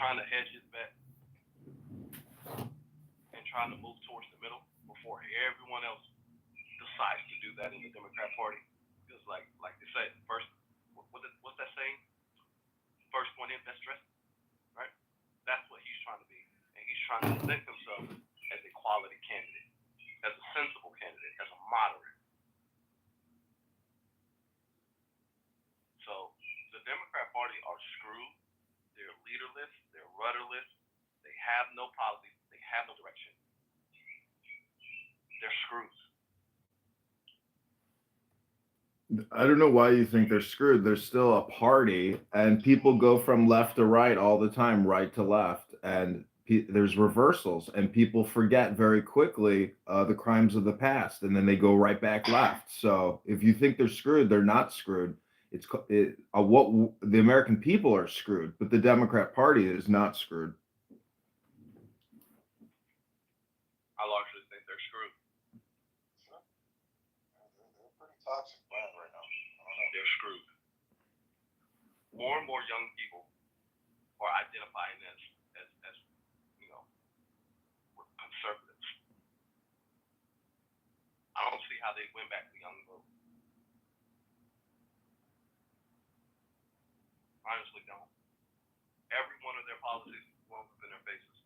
trying to hedge his bet and trying to move towards the middle before everyone else decides to do that in the Democrat Party. Because like they say, first, what's that saying? First one in, best dressed, right? That's what he's trying to be. And he's trying to present himself as a quality candidate, as a sensible candidate, as a moderate. So the Democrat Party are screwed. They're leaderless. They're rudderless. They have no policy. They have no direction. They're screwed. I don't know why you think they're screwed. They're still a party, and people go from left to right all the time, right to left, and there's reversals, and people forget very quickly the crimes of the past, and then they go right back left. So if you think they're screwed, they're not screwed. What the American people are screwed, but the Democrat Party is not screwed. I largely think they're screwed. Sure. They're pretty toxic brand right now. I don't know. They're screwed. More and more young people are identifying as conservatives. I don't see how they win back the young vote. Honestly, don't. Every one of their policies blows up in their faces.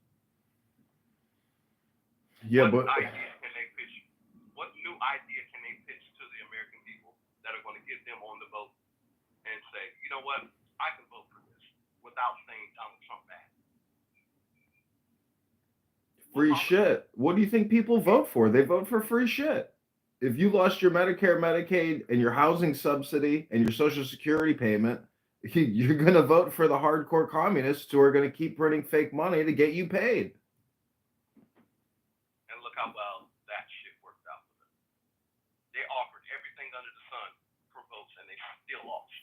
Yeah, What but idea can they pitch? What new idea can they pitch to the American people that are going to get them on the vote and say, you know what, I can vote for this without saying Donald Trump bad? free shit. What do you think people vote for? They vote for free shit. If you lost your Medicare, Medicaid, and your housing subsidy and your Social Security payment, you're going to vote for the hardcore communists who are going to keep printing fake money to get you paid. And look how well that shit worked out for them. They offered everything under the sun for votes, and they still lost.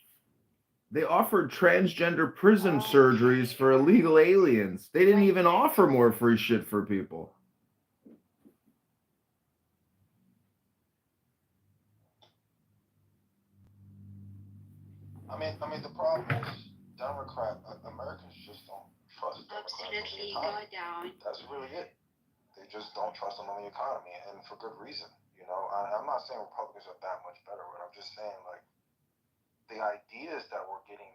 They offered transgender prison surgeries for illegal aliens. They didn't even offer more free shit for people. I mean, the problem is Americans just don't trust Democrats on the Absolutely, economy. go down. That's really it. They just don't trust them on the economy, and for good reason. You know, I'm not saying Republicans are that much better, but I'm just saying, like, the ideas that we're getting,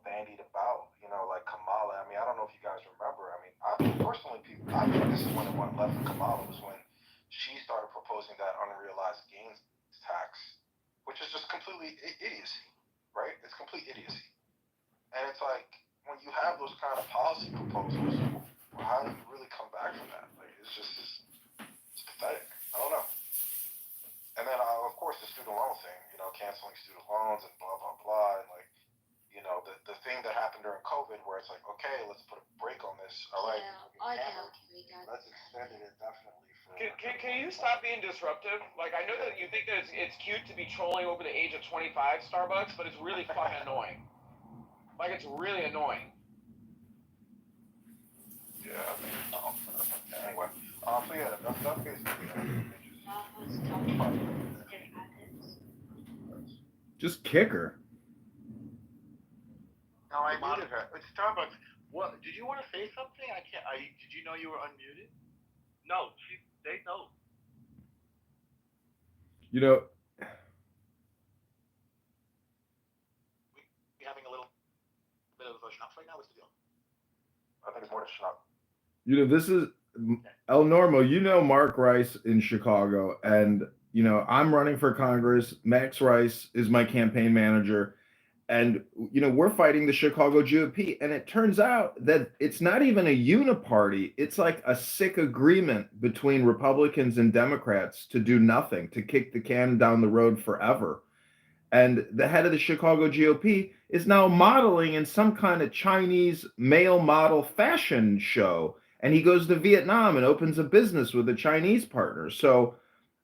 bandied about, like Kamala. I mean, I don't know if you guys remember. I mean, I think this is when it went left for Kamala, was when she started proposing that unrealized gains tax, which is just completely idiocy, right? It's complete idiocy. And it's like, when you have those kind of policy proposals, well, how do you really come back from that? Like, it's pathetic. I don't know. And then, of course, the student loan thing, canceling student loans and blah, blah, blah. And, like, the thing that happened during COVID where it's like, okay, let's put a break on this. All right. Let's extend it indefinitely. Can you stop being disruptive? Like, I know that you think that it's cute to be trolling over the age of 25 Starbucks, but it's really fucking annoying. Like, it's really annoying. Yeah. Anyway. So yeah, that's basically Just kick her. No, I muted her. It's Starbucks. What? Did you want to say something? I can't. Did you know you were unmuted? No, they know. We're having a little bit of a schnapps right now. What's the deal? I think it's more than schnapp. This is El Normo. Mark Rice in Chicago, and I'm running for Congress. Max Rice is my campaign manager. And, we're fighting the Chicago GOP. And it turns out that it's not even a uniparty. It's like a sick agreement between Republicans and Democrats to do nothing, to kick the can down the road forever. And the head of the Chicago GOP is now modeling in some kind of Chinese male model fashion show. And he goes to Vietnam and opens a business with a Chinese partner. So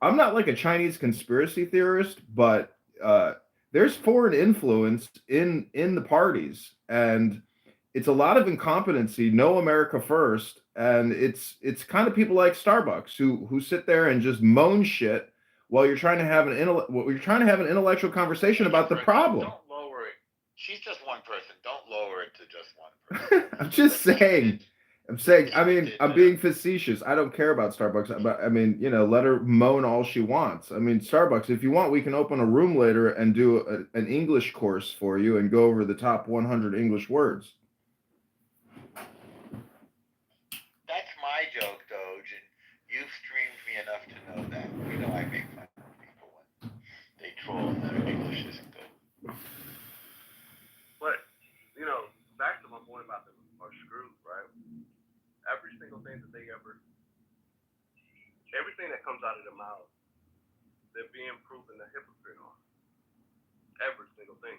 I'm not like a Chinese conspiracy theorist, but there's foreign influence in the parties, and it's a lot of incompetency, no America first, and it's kind of people like Starbucks who sit there and just moan shit while you're trying to have an intellectual conversation about the problem. Don't lower it. She's just one person. Don't lower it to just one person. I'm just saying. I'm saying. I mean, I'm Digital. being facetious. I don't care about Starbucks, but I mean, let her moan all she wants. I mean, Starbucks. If you want, we can open a room later and do an English course for you and go over the top 100 English words. That's my joke, Doge, and you've streamed me enough to know that. You know I make fun of people when they troll and their English isn't good. But, back to my point about them are screwed, right? Every single thing that everything that comes out of their mouth, they're being proven a hypocrite on. Every single thing.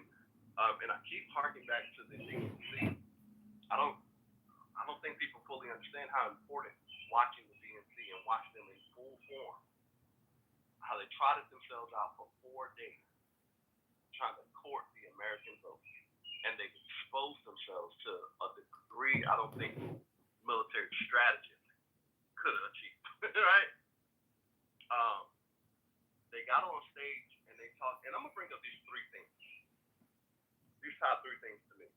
And I keep harking back to the DNC. I don't think people fully understand how important watching the DNC and watching them in full form, how they trotted themselves out for 4 days, trying to court the American vote. And they exposed themselves to a degree I don't think military strategists could have achieved, right? They got on stage and they talked, and I'm gonna bring up these top 3 things to me.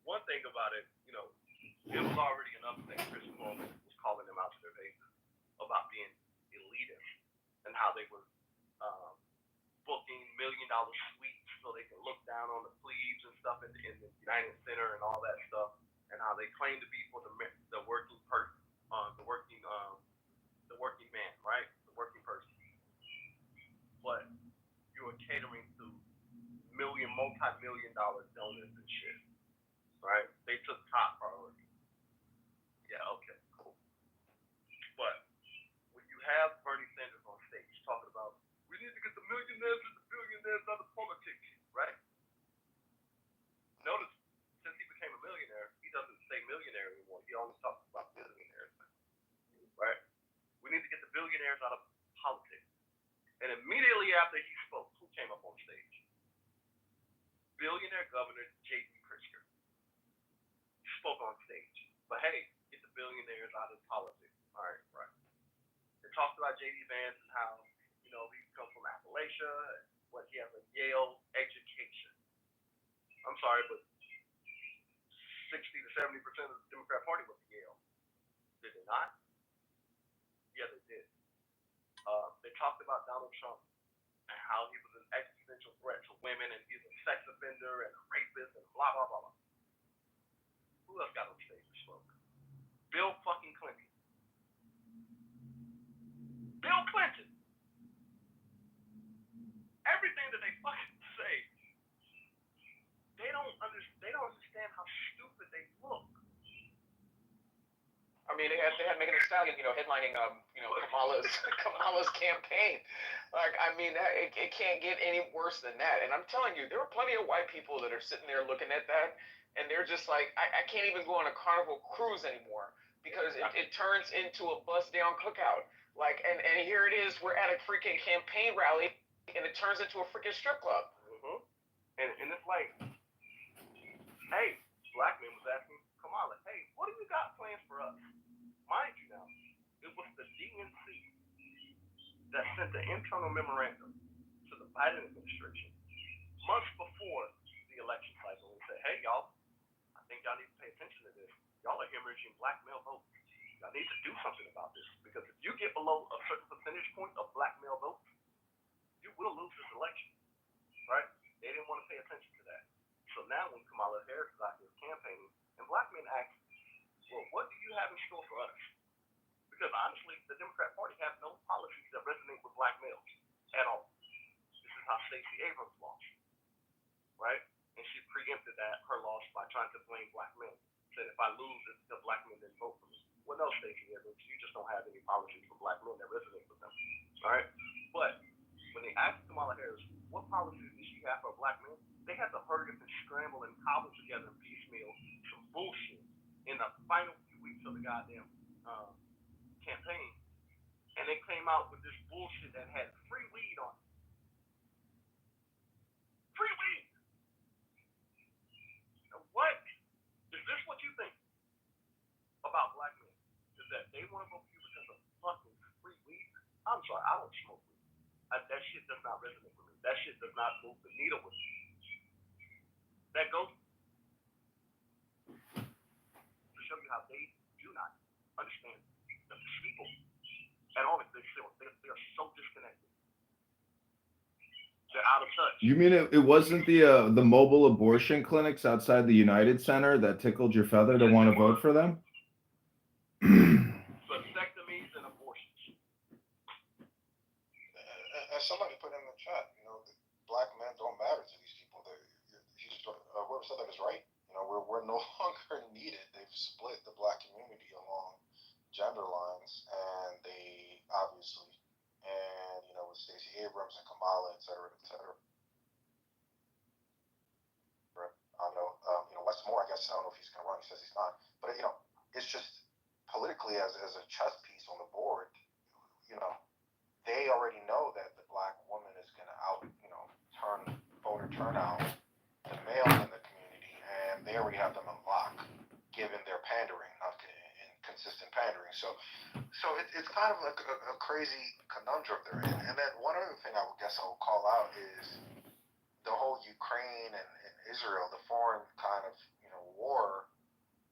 One thing about it, it was already enough that Chris Coleman was calling them out to their faces about being elitist and how they were booking $1 million suites so they can look down on the plebes and stuff in the United Center and all that stuff, and how they claim to be for the working person, the working man, right? The working person. But you were catering to multi-million dollar donors and shit, right? They took top priority. Yeah, okay, cool. But when you have Bernie Sanders on stage talking about we need to get the millionaires and the billionaires out of politics, right? Notice, since he became a millionaire, he doesn't say millionaire anymore. He only talks about billionaires, right? We need to get the billionaires out of politics. And immediately after he spoke, who came up on stage? Billionaire Governor J.B. Pritzker spoke on stage. But hey, get the billionaires out of politics. All right, right. They talked about J.D. Vance and how, he comes from Appalachia, but he has a Yale education. I'm sorry, but 60 to 70% of the Democrat Party went to Yale. Did they not? Yeah, they did. They talked about Donald Trump and how he was an existential threat to women and he's a sex offender and a rapist and blah, blah, blah, blah. Who else got on stage and spoke? Bill fucking Clinton. Bill Clinton. Everything that they fucking say, they don't understand how stupid they look. I mean, they had Megan Thee Stallion, headlining, Kamala's campaign. Like, I mean, it can't get any worse than that. And I'm telling you, there are plenty of white people that are sitting there looking at that, and they're just like, I can't even go on a Carnival cruise anymore because it turns into a bust-down cookout. Like, and here it is, we're at a freaking campaign rally, and it turns into a freaking strip club. Mm-hmm. And it's like, hey, black men was asking Kamala, hey, what do you got planned for us? Mind you now, it was the DNC that sent the internal memorandum to the Biden administration months before the election cycle and said, hey, y'all, I think y'all need to pay attention to this. Y'all are hemorrhaging black male votes. Y'all need to do something about this because if you get below a certain percentage point of black male votes, you will lose this election, right? They didn't want to pay attention to that. So now when Kamala Harris is out here campaigning, and black men ask, well, what do you have in store for us? Because honestly, the Democrat Party has no policies that resonate with black males at all. This is how Stacey Abrams lost, right? And she preempted her loss by trying to blame black men. Said if I lose, it's because black men didn't vote for me. Well, no, Stacey Abrams, you just don't have any policies for black men that resonate with them, all right? But when they asked Kamala Harris, what policies did she have for black men? They had to hurry up and scramble and cobble together and piecemeal some bullshit in the final few weeks of the goddamn campaign. And they came out with this bullshit that had free weed on it. Free weed! What? Is this what you think about black men? Is that they want to vote for you because of fucking free weed? I'm sorry, I don't smoke weed. That shit does not resonate with me. That shit does not move the needle with me. that goes to show you how they do not understand the people at all. They're so disconnected. They're out of touch. You mean it wasn't the mobile abortion clinics outside the United Center that tickled your feather to want to vote for them? Vasectomies and abortions. And somebody put in the chat, you know, the black men don't matter to these people. Whoever said that is right. You know, we're no longer needed. They've split the black community along gender lines, and they obviously, and you know, with Stacey Abrams and Kamala, et cetera, et cetera. I don't know, you know, Wes Moore, I guess, I don't know if he's going to run. He says he's not. But, you know, it's just politically as a chess piece on the board, you know, they already know that the black woman is going to turn voter turnout to male in the community, and they already have them on lock, given their pandering, not inconsistent pandering. So it's kind of like a crazy conundrum they're in. And then one other thing I would call out is the whole Ukraine and Israel, the foreign kind of, you know, war,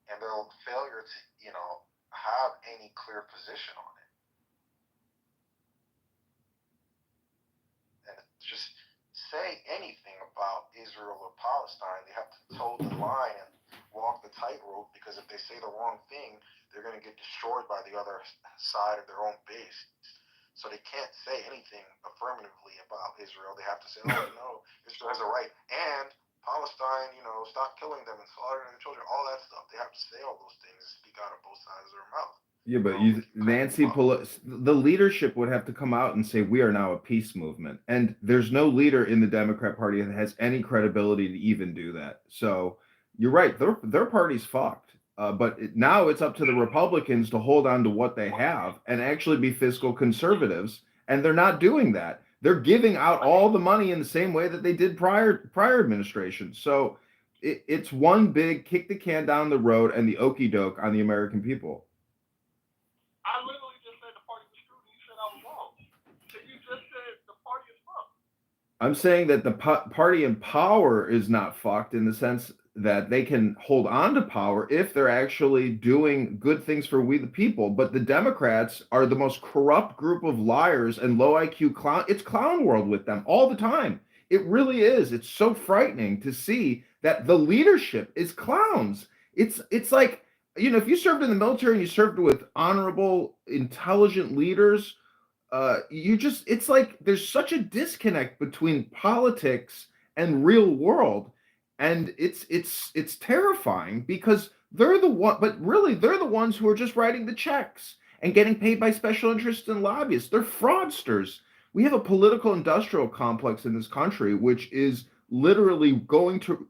and their failure to, you know, have any clear position on it. And just say anything about Israel or Palestine, they have to toe the line and walk the tightrope, because if they say the wrong thing, they're going to get destroyed by the other side of their own base. So they can't say anything affirmatively about Israel. They have to say, oh, no, Israel has a right. And Palestine, you know, stop killing them and slaughtering their children, all that stuff. They have to say all those things and speak out of both sides of their mouth. Yeah, but the leadership would have to come out and say, we are now a peace movement. And there's no leader in the Democrat Party that has any credibility to even do that. So you're right. Their party's fucked. But now it's up to the Republicans to hold on to what they have and actually be fiscal conservatives. And they're not doing that. They're giving out all the money in the same way that they did prior administration. So it's one big kick the can down the road and the okie doke on the American people. I literally just said the party was screwed, and you said I was wrong. So you just said the party is fucked. I'm saying that the party in power is not fucked in the sense that they can hold on to power if they're actually doing good things for we the people. But the Democrats are the most corrupt group of liars and low IQ clown. It's clown world with them all the time. It really is. It's so frightening to see that the leadership is clowns. It's like, you know, if you served in the military and you served with honorable, intelligent leaders, it's like there's such a disconnect between politics and real world. And it's terrifying because they're the ones who are just writing the checks and getting paid by special interests and lobbyists. They're fraudsters. We have a political industrial complex in this country, which is literally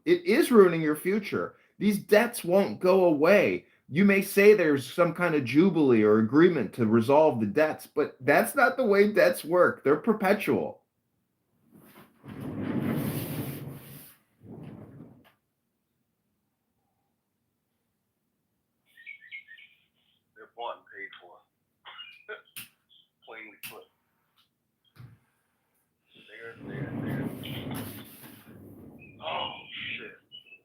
it is ruining your future. These debts won't go away. You may say there's some kind of jubilee or agreement to resolve the debts, but that's not the way debts work. They're perpetual. They're bought and paid for. Plainly put. They're. Oh, shit.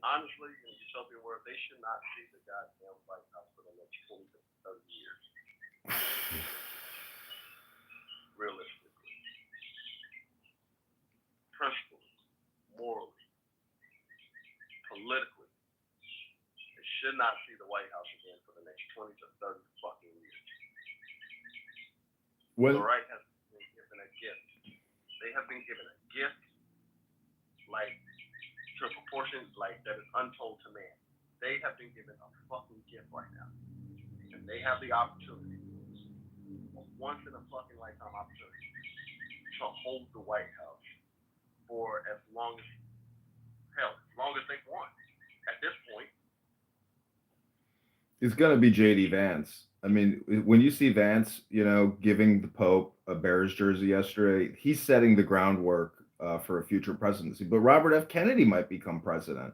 Honestly, in the utopian world, they should not see the goddamn White House for the next 20 to 30 years. Realistically. Principally, morally, politically, they should not see the White House again for the next 20 to 30 fucking years. The right has been given a gift. They have been given a gift, like, to proportions like that is untold to man. They have been given a fucking gift right now. And they have the opportunity, a once in a fucking lifetime opportunity, to hold the White House for as long as they want. At this point, it's going to be JD Vance. I mean, when you see Vance, you know, giving the Pope a Bears jersey yesterday, he's setting the groundwork for a future presidency. But Robert F. Kennedy might become president.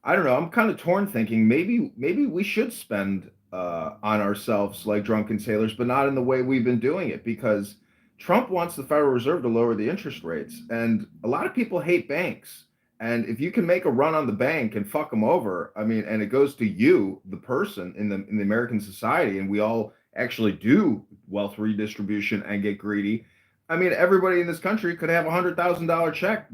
I don't know. I'm kind of torn, thinking maybe we should spend on ourselves like drunken sailors, but not in the way we've been doing it, because Trump wants the Federal Reserve to lower the interest rates, and a lot of people hate banks. And if you can make a run on the bank and fuck them over, I mean, and it goes to you, the person in the American society, and we all actually do wealth redistribution and get greedy. I mean, everybody in this country could have $100,000 check,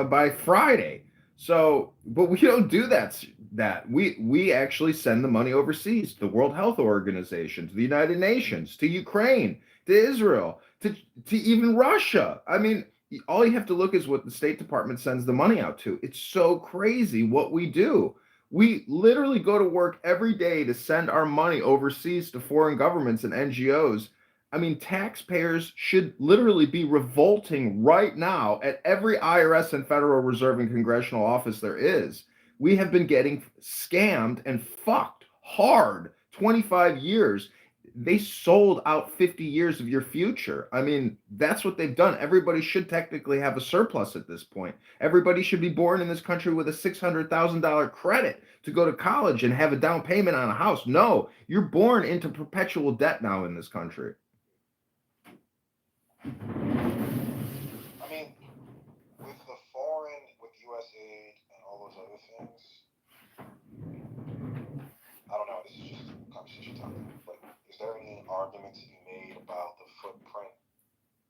by Friday. So, but we don't do that. We actually send the money overseas to the World Health Organization, to the United Nations, to Ukraine, to Israel, to even Russia. I mean, all you have to look is what the State Department sends the money out to. It's so crazy what we do. We literally go to work every day to send our money overseas to foreign governments and NGOs. I mean, taxpayers should literally be revolting right now at every IRS and Federal Reserve and congressional office there is. We have been getting scammed and fucked hard 25 years. They sold out 50 years of your future. I mean, that's what they've done. Everybody should technically have a surplus at this point. Everybody should be born in this country with a $600,000 credit to go to college and have a down payment on a house. No, you're born into perpetual debt now in this country. I mean, with U.S. aid and all those other things, I don't know, this is just a conversation topic, but is there any argument to be made about the footprint,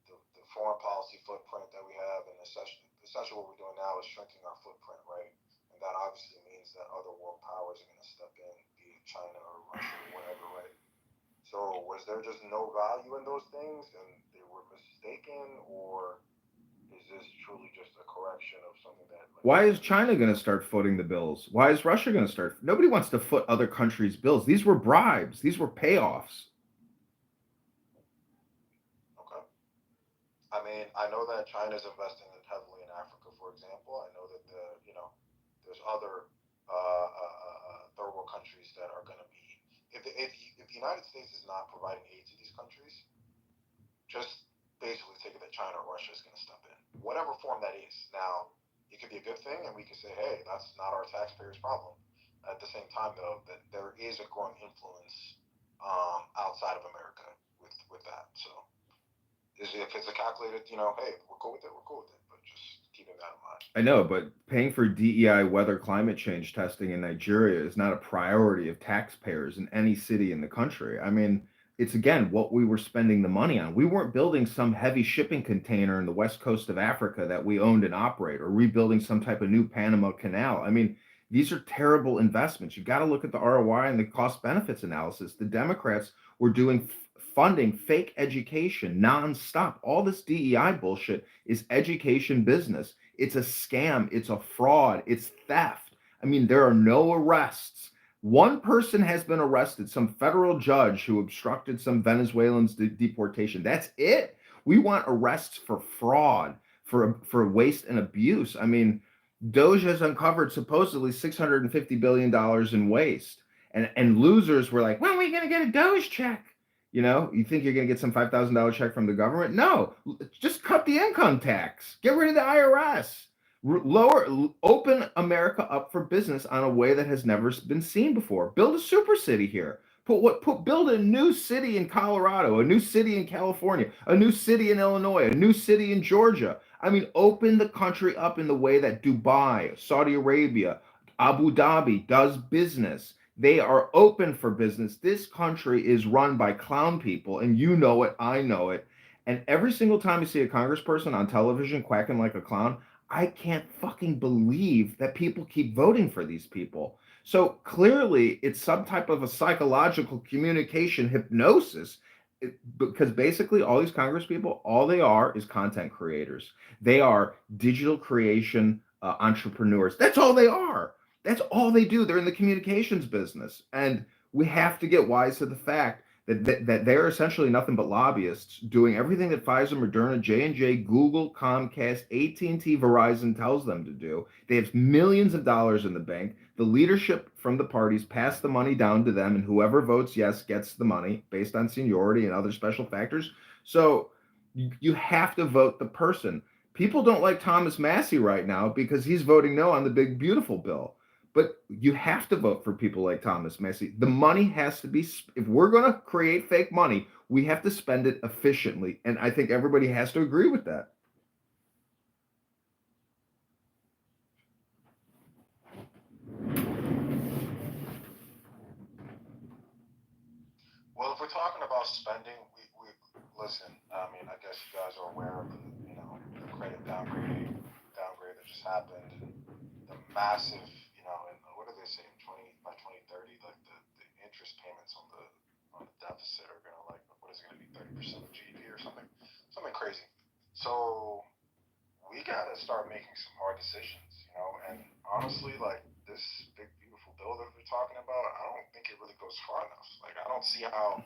the foreign policy footprint that we have, and essentially what we're doing now is shrinking our footprint, right? And that obviously means that other world powers are going to step in, be it China or Russia or whatever, right? So was there just no value in those things and they were mistaken, or is this truly just a correction of something that... Why is China going to start footing the bills? Why is Russia going to start? Nobody wants to foot other countries' bills. These were bribes. These were payoffs. Okay. I mean, I know that China's investing heavily in Africa, for example. I know that there's other third world countries that are going to be... If the United States is not providing aid to these countries, just basically take it that China or Russia is going to step in, whatever form that is. Now, it could be a good thing, and we could say, hey, that's not our taxpayers' problem. At the same time, though, that there is a growing influence outside of America with that. So, if it's a calculated, hey, we're cool with it, but just keeping that in mind. I know, but paying for DEI weather climate change testing in Nigeria is not a priority of taxpayers in any city in the country. I mean, it's again what we were spending the money on. We weren't building some heavy shipping container in the west coast of Africa that we owned and operate, or rebuilding some type of new Panama Canal. I mean, these are terrible investments. You got to look at the ROI and the cost benefits analysis. The Democrats were doing funding fake education nonstop. All this DEI bullshit is education business. It's a scam. It's a fraud. It's theft. I mean, there are no arrests. One person has been arrested, some federal judge who obstructed some Venezuelans' deportation. That's it. We want arrests for fraud, for waste and abuse. I mean, Doge has uncovered supposedly $650 billion in waste. And losers were like, when are we going to get a Doge check? You think you're going to get some $5,000 check from the government? No, just cut the income tax. Get rid of the IRS. Open America up for business on a way that has never been seen before. Build a super city here. Build a new city in Colorado, a new city in California, a new city in Illinois, a new city in Georgia. I mean, open the country up in the way that Dubai, Saudi Arabia, Abu Dhabi does business. They are open for business. This country is run by clown people, and you know it, I know it. And every single time you see a congressperson on television quacking like a clown, I can't fucking believe that people keep voting for these people. So clearly it's some type of a psychological communication hypnosis, because basically all these Congress people, all they are is content creators. They are digital creation entrepreneurs. That's all they are. That's all they do. They're in the communications business. And we have to get wise to the fact that they're essentially nothing but lobbyists doing everything that Pfizer, Moderna, J&J, Google, Comcast, AT&T, Verizon tells them to do. They have millions of dollars in the bank. The leadership from the parties pass the money down to them, and whoever votes yes gets the money based on seniority and other special factors. So you have to vote the person. People don't like Thomas Massie right now because he's voting no on the big, beautiful bill. But you have to vote for people like Thomas Massie. The money has to be, if we're going to create fake money, we have to spend it efficiently. And I think everybody has to agree with that. we're talking about spending, we listen. I mean, I guess you guys are aware of the credit downgrade that just happened, and the massive, and what do they say in 2030, like the interest payments on the deficit are gonna, like, what is it gonna be, 30% of GDP or something crazy. So we gotta start making some hard decisions, and honestly, like, this big beautiful bill that we're talking about, I don't think it really goes far enough. Like, I don't see how.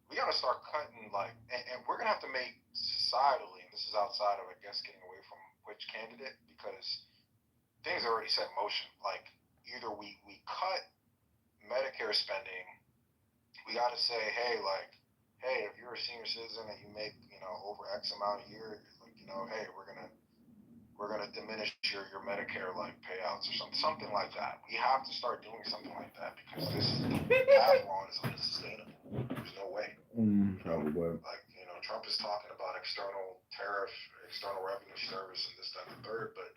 We gotta start cutting, like, and we're gonna have to make societally, and this is outside of, I guess, getting away from which candidate, because things are already set in motion. Like, either we cut Medicare spending, we gotta say, hey, like, hey, if you're a senior citizen and you make, over X amount a year, like, hey, we're gonna diminish your Medicare, like, payouts or something like that. We have to start doing something like that, because this path we're on is unsustainable. There's no way. Probably. Like, Trump is talking about external tariff, external revenue service, and this, that, and the third, but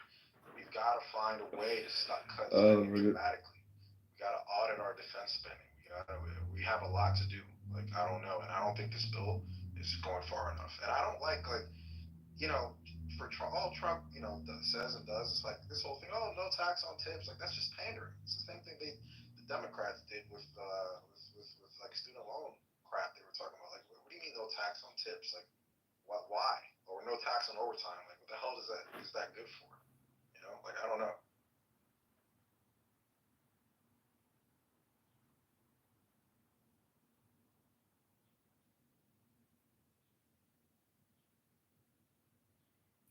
we've got to find a way to stop cutting spending dramatically. We got to audit our defense spending. We have a lot to do. Like, I don't know, and I don't think this bill is going far enough. And I don't like, for all Trump, says and does, it's like this whole thing. Oh, no tax on tips. Like, that's just pandering. It's the same thing the Democrats did with like student loan crap they were talking about. Like, what do you mean no tax on tips? Like, why? Or no tax on overtime? Like, what the hell is that good for? Like, I don't know.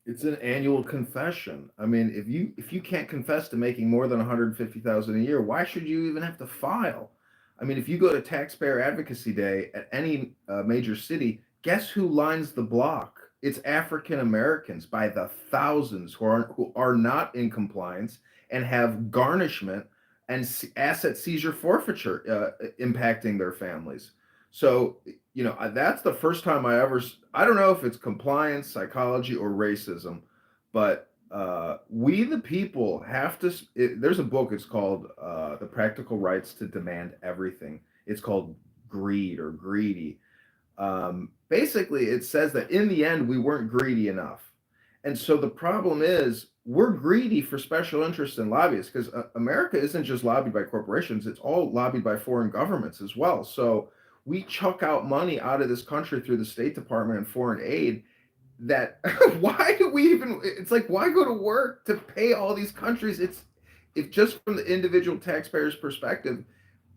It's an annual confession. I mean, if you can't confess to making more than 150,000 a year, why should you even have to file? I mean, if you go to Taxpayer Advocacy Day at any major city, guess who lines the block? It's African Americans by the thousands who are not in compliance and have garnishment and asset seizure forfeiture impacting their families. So that's the first time I don't know if it's compliance, psychology, or racism, but we the people have to. There's a book. It's called The Practical Rights to Demand Everything. It's called Greed or Greedy. Basically, it says that in the end, we weren't greedy enough. And so the problem is we're greedy for special interests and lobbyists, because America isn't just lobbied by corporations, it's all lobbied by foreign governments as well. So we chuck out money out of this country through the State Department and foreign aid that why do we even, it's like, why go to work to pay all these countries? If just from the individual taxpayer's perspective,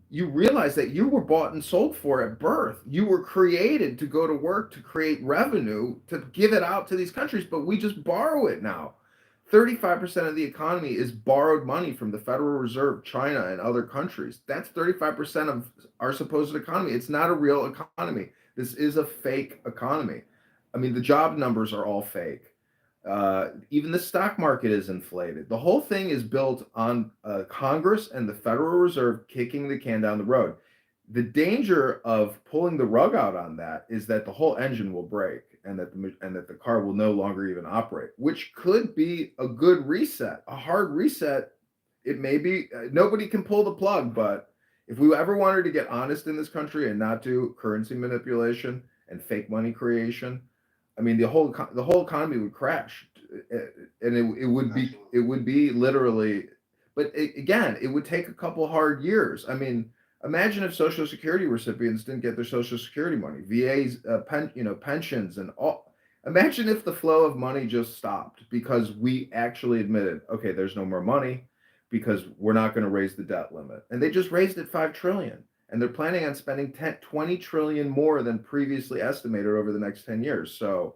you realize that you were bought and sold for at birth. You were created to go to work to create revenue to give it out to these countries, but we just borrow it now. 35% of the economy is borrowed money from the Federal Reserve, China, and other countries. That's 35% of our supposed economy. It's not a real economy. This is a fake economy. I mean, the job numbers are all fake. Even the stock market is inflated. The whole thing is built on Congress and the Federal Reserve kicking the can down the road. The danger of pulling the rug out on that is that the whole engine will break and that the car will no longer even operate, which could be a good reset, a hard reset. It may be nobody can pull the plug, but if we ever wanted to get honest in this country and not do currency manipulation and fake money creation, I mean, the whole economy would crash, and it would be literally. But again, it would take a couple hard years. I mean, imagine if Social Security recipients didn't get their Social Security money, VA's pensions, and all. Imagine if the flow of money just stopped because we actually admitted, okay, there's no more money because we're not going to raise the debt limit, and they just raised it 5 trillion. And they're planning on spending 20 trillion more than previously estimated over the next 10 years. So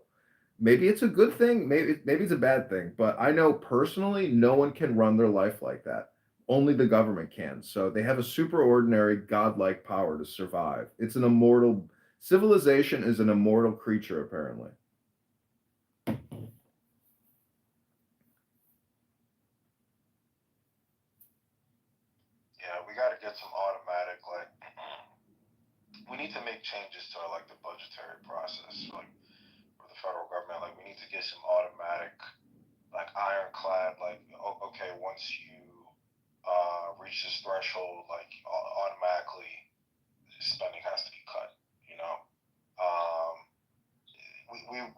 maybe it's a good thing, maybe it's a bad thing, but I know personally no one can run their life like that. Only the government can. So they have a superordinary godlike power to survive. It's an immortal civilization is an immortal creature apparently. Yeah, we got to get some automatic, like, we need to make changes to, like, the budgetary process, like, for the federal government. Like, we need to get some automatic, like, ironclad, like, okay, once you reach this threshold, like, automatically spending has to be cut.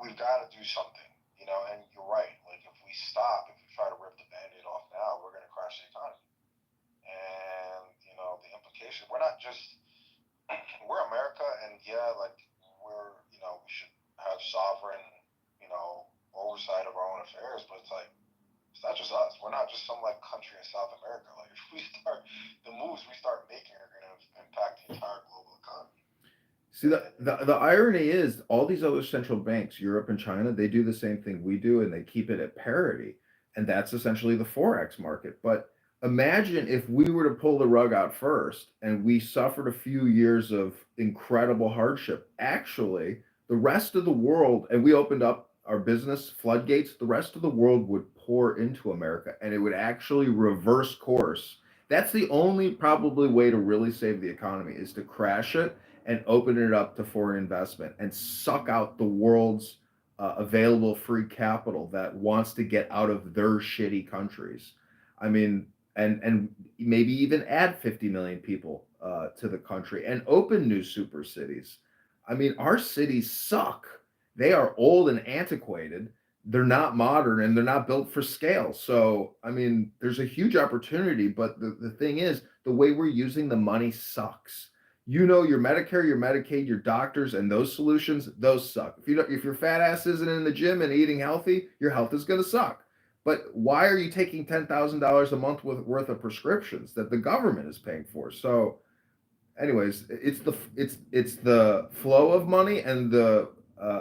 we've got to do something, you know. And you're right. Like if we stop, if we try to rip the Band-Aid off now, we're going to crash the economy. And you know the implication. We're not just we're America, and yeah, like we're you know we should have sovereign you know oversight of our own affairs, but it's like it's not just us. We're not just some like country in South America. Like if we start the moves we start making are going to impact the entire global economy. See, the irony is all these other central banks, Europe and China, they do the same thing we do and they keep it at parity. And that's essentially the Forex market. But imagine if we were to pull the rug out first and we suffered a few years of incredible hardship. Actually, the rest of the world, and we opened up our business floodgates, the rest of the world would pour into America and it would actually reverse course. That's the only probably way to really save the economy is to crash it and open it up to foreign investment and suck out the world's available free capital that wants to get out of their shitty countries. I mean, and maybe even add 50 million people to the country and open new super cities. I mean, our cities suck. They are old and antiquated. They're not modern and they're not built for scale. So, I mean, there's a huge opportunity, but the thing is, the way we're using the money sucks. You know, your Medicare, your Medicaid, your doctors, and those solutions, those suck. If you don't, if your fat ass isn't in the gym and eating healthy, your health is going to suck. But why are you taking $10,000 a month worth of prescriptions that the government is paying for? So, anyways, it's the flow of money and the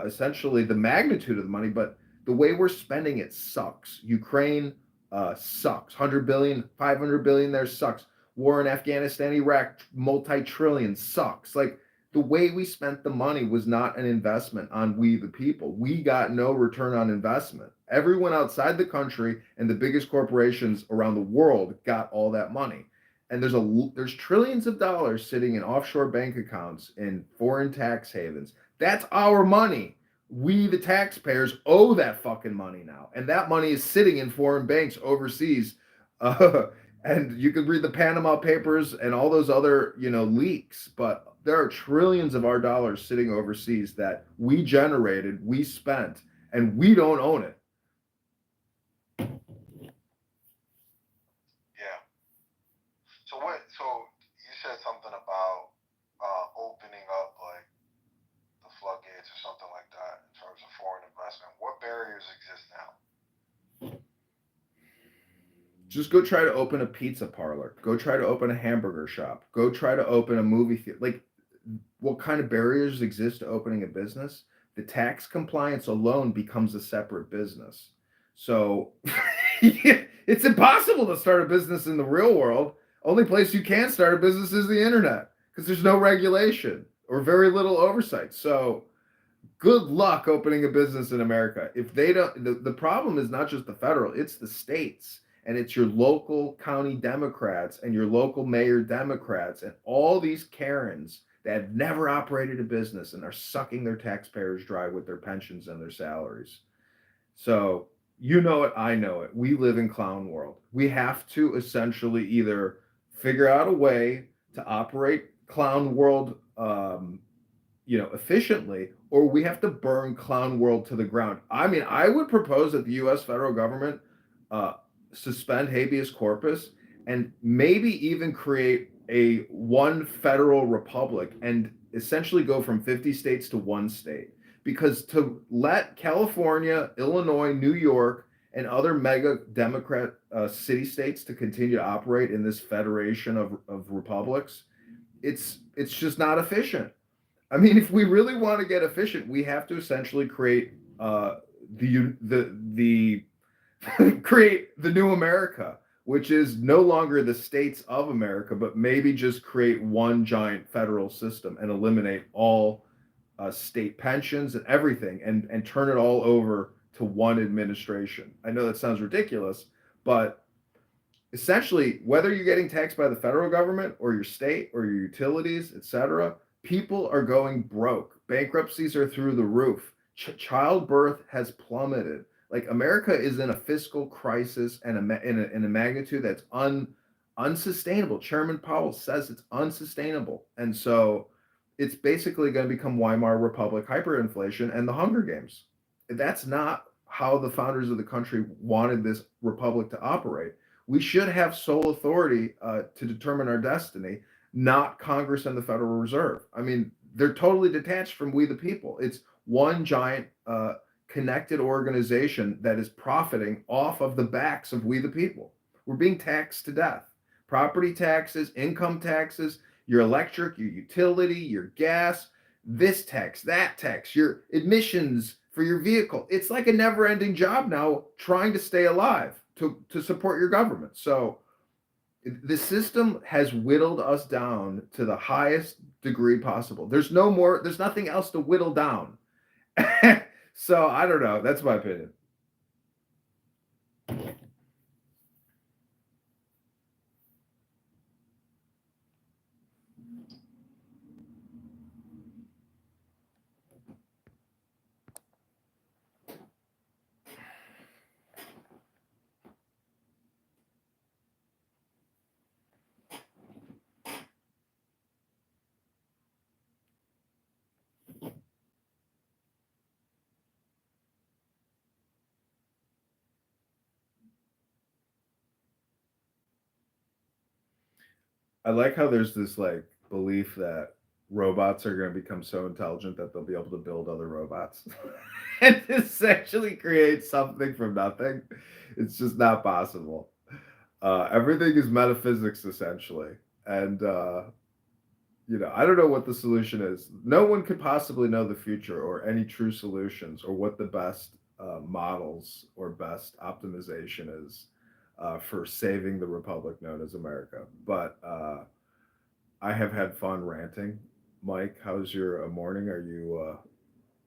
essentially the magnitude of the money, but the way we're spending it sucks. Ukraine sucks. 100 billion, 500 billion there sucks. War in Afghanistan, Iraq, multi-trillion sucks. Like the way we spent the money was not an investment on we the people. We got no return on investment. Everyone outside the country and the biggest corporations around the world got all that money. And there's trillions of dollars sitting in offshore bank accounts in foreign tax havens. That's our money. We, the taxpayers, owe that fucking money now. And that money is sitting in foreign banks overseas. And you could read the Panama Papers and all those other, leaks, but there are trillions of our dollars sitting overseas that we generated, we spent, and we don't own it. Yeah. So you said something about opening up like the floodgates or something like that in terms of foreign investment. What barriers exist now? Just go try to open a pizza parlor. Go try to open a hamburger shop. Go try to open a movie theater. Like, what kind of barriers exist to opening a business? The tax compliance alone becomes a separate business. So it's impossible to start a business in the real world. Only place you can start a business is the internet because there's no regulation or very little oversight. So good luck opening a business in America. If they don't, the problem is not just the federal, it's the states. And it's your local county Democrats and your local mayor Democrats and all these Karens that have never operated a business and are sucking their taxpayers dry with their pensions and their salaries. So you know it, I know it. We live in clown world. We have to essentially either figure out a way to operate clown world, efficiently, or we have to burn clown world to the ground. I mean, I would propose that the U.S. federal government suspend habeas corpus and maybe even create a one federal republic and essentially go from 50 states to one state, because to let California, Illinois, New York, and other mega Democrat city states to continue to operate in this federation of republics, it's just not efficient. I mean, if we really want to get efficient, we have to essentially create the create the new America, which is no longer the states of America, but maybe just create one giant federal system and eliminate all state pensions and everything and turn it all over to one administration. I know that sounds ridiculous, but essentially, whether you're getting taxed by the federal government or your state or your utilities, etc., people are going broke. Bankruptcies are through the roof. Childbirth has plummeted. Like, America is in a fiscal crisis and in a magnitude that's unsustainable. Chairman Powell says it's unsustainable. And so it's basically going to become Weimar Republic hyperinflation and the Hunger Games. That's not how the founders of the country wanted this republic to operate. We should have sole authority to determine our destiny, not Congress and the Federal Reserve. I mean, they're totally detached from we the people. It's one giant connected organization that is profiting off of the backs of we the people. We're being taxed to death. Property taxes, income taxes, your electric, your utility, your gas, this tax, that tax, your admissions for your vehicle. It's like a never ending job now trying to stay alive to support your government. So the system has whittled us down to the highest degree possible. There's nothing else to whittle down. So I don't know. That's my opinion. I like how there's this like belief that robots are going to become so intelligent that they'll be able to build other robots and essentially create something from nothing. It's just not possible. Everything is metaphysics essentially, and I don't know what the solution is. No one could possibly know the future or any true solutions or what the best models or best optimization is for saving the republic known as America. But I have had fun ranting. Mike, how's your morning?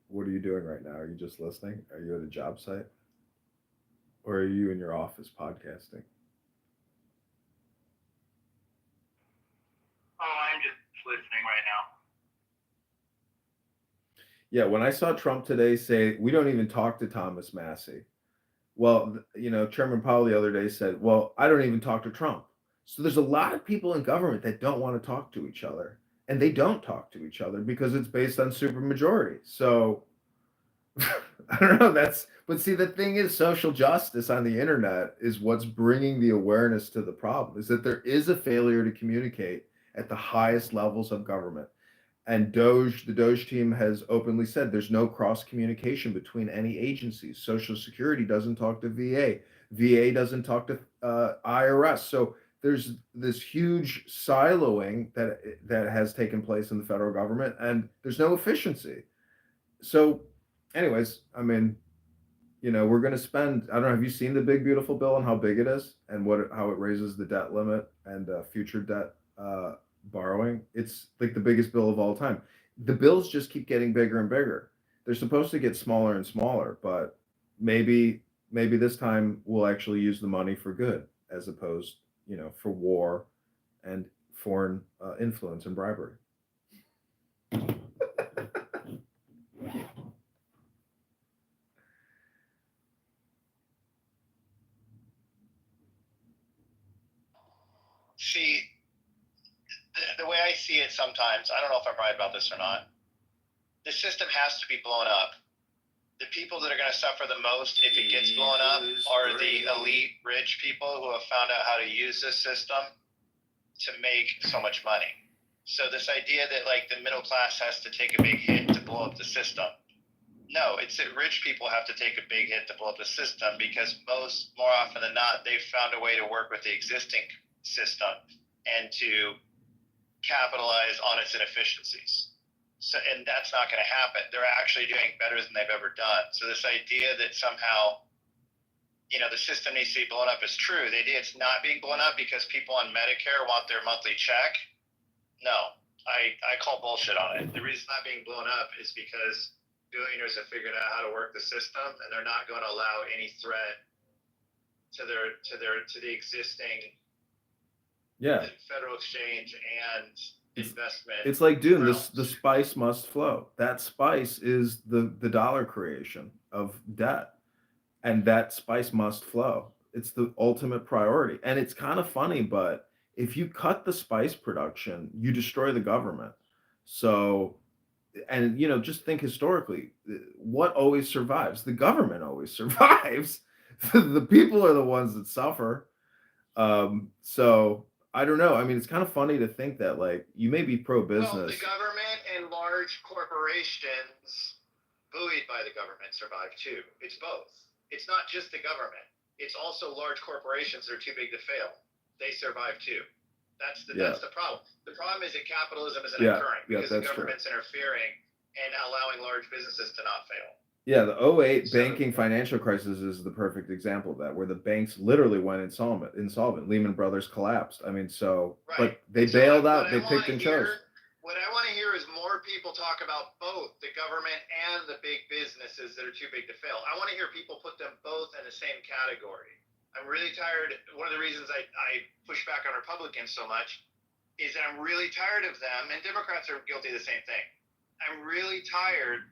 What are you doing right now? Are you just listening? Are you at a job site? Or are you in your office podcasting? Oh, I'm just listening right now. Yeah, when I saw Trump today say, we don't even talk to Thomas Massey. Well, Chairman Powell the other day said, well, I don't even talk to Trump. So there's a lot of people in government that don't want to talk to each other. And they don't talk to each other because it's based on supermajority. So I don't know. But see, the thing is, social justice on the internet is what's bringing the awareness to the problem, is that there is a failure to communicate at the highest levels of government. And the Doge team has openly said there's no cross communication between any agencies. Social Security doesn't talk to VA. VA doesn't talk to IRS. So there's this huge siloing that has taken place in the federal government, and there's no efficiency. So, anyways, I mean, we're going to spend. I don't know. Have you seen the big beautiful bill and how big it is, and how it raises the debt limit and future debt borrowing? It's like the biggest bill of all time. The bills just keep getting bigger and bigger. They're supposed to get smaller and smaller, but maybe this time we'll actually use the money for good as opposed, for war and foreign influence and bribery. See, the way I see it sometimes, I don't know if I'm right about this or not. The system has to be blown up. The people that are going to suffer the most if it gets blown up are the elite rich people who have found out how to use this system to make so much money. So this idea that like the middle class has to take a big hit to blow up the system. No, it's that rich people have to take a big hit to blow up the system because more often than not, they've found a way to work with the existing system and to capitalize on its inefficiencies. So, and that's not going to happen. They're actually doing better than they've ever done. So this idea that somehow, the system needs to be blown up is true. The idea it's not being blown up because people on Medicare want their monthly check. No, I call bullshit on it. The reason it's not being blown up is because billionaires have figured out how to work the system, and they're not going to allow any threat to the existing federal exchange and investment. It's like, dude, the spice must flow. That spice is the dollar creation of debt, and that spice must flow. It's the ultimate priority. And it's kind of funny, but if you cut the spice production, you destroy the government. So and just think historically, what always survives? The government always survives. The people are the ones that suffer. So I don't know. I mean, it's kind of funny to think that, like, you may be pro Well, the business. government and large corporations buoyed by the government survive too. It's both. It's not just the government. It's also large corporations that are too big to fail. They survive too. That's the problem. The problem is that capitalism isn't occurring because the government's interfering and allowing large businesses to not fail. Yeah, the '08 banking financial crisis is the perfect example of that, where the banks literally went insolvent. Lehman Brothers collapsed. I mean, but they bailed out. They picked and chose. What I want to hear is more people talk about both the government and the big businesses that are too big to fail. I want to hear people put them both in the same category. I'm really tired. One of the reasons I push back on Republicans so much is that I'm really tired of them, and Democrats are guilty of the same thing. I'm really tired